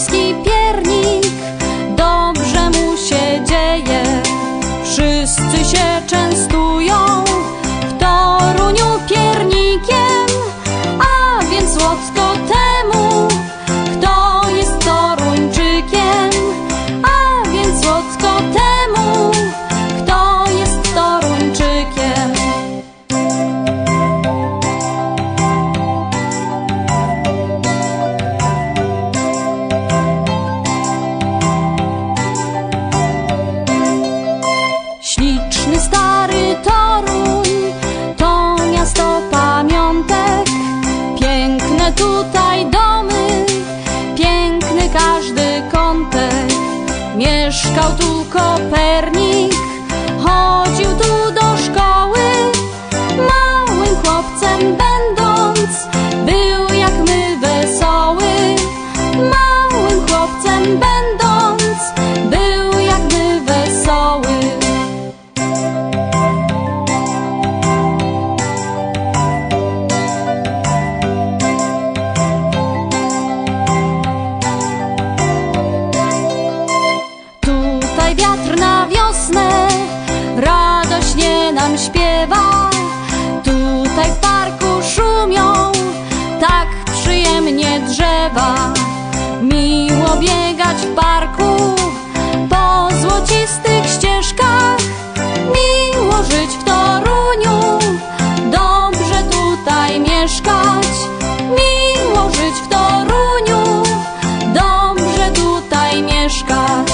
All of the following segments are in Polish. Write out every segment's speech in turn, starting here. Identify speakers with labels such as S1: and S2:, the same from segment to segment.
S1: toruński piernik, dobrze mu się dzieje. Wszyscy się częstują w Toruniu piernikiem, a więc słodko temu, kto jest Toruńczykiem. A więc słodko temu, kto jest Toruńczykiem. Śliczny stary Toruń to miasto pamiątek. Piękne tutaj domy, piękny każdy kątek. Mieszkał tu Kopernik, chodził tu do szkoły. Małym chłopcem będąc, był jak my wesoły. Małym chłopcem będąc, był jak my wesoły. Tutaj wiatr na wiosnę radośnie nam śpiewa. Tutaj w parku szumią tak przyjemnie drzewa. Miło biegać w parku po złocistych ścieżkach. Miło żyć w Toruniu, dobrze tutaj mieszkać. Miło żyć w Toruniu, dobrze tutaj mieszkać.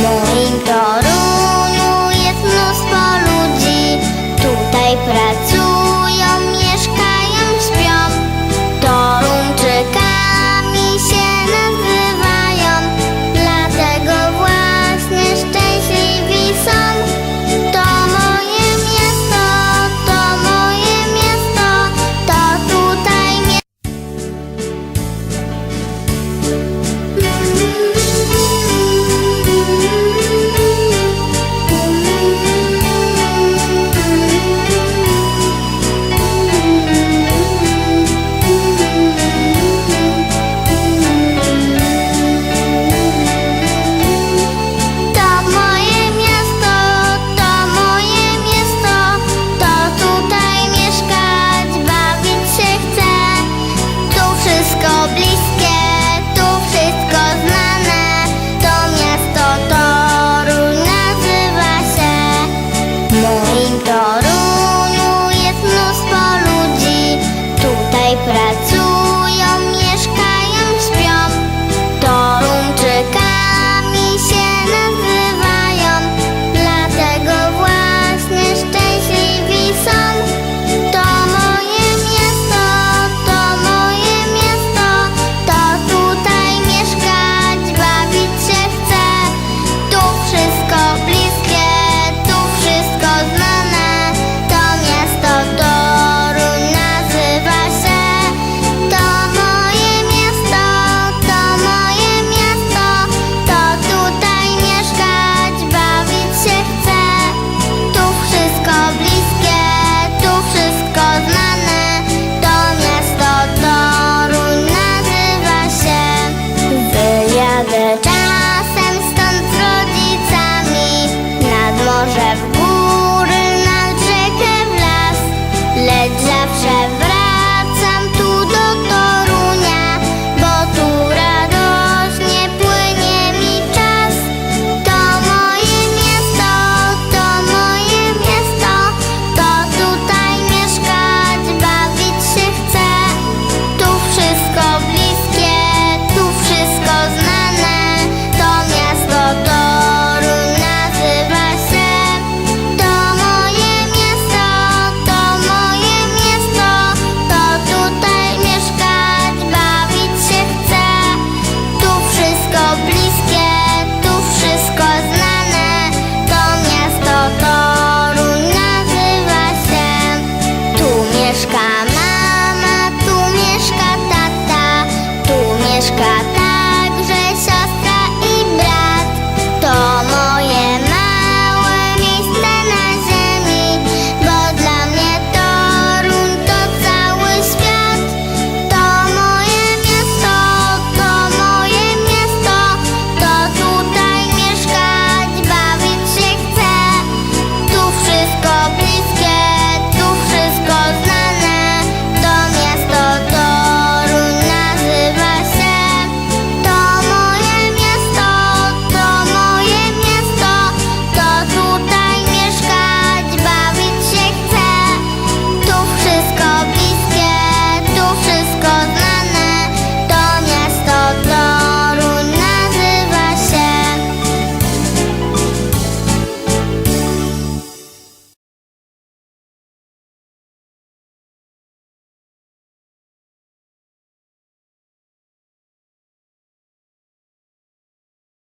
S2: Moim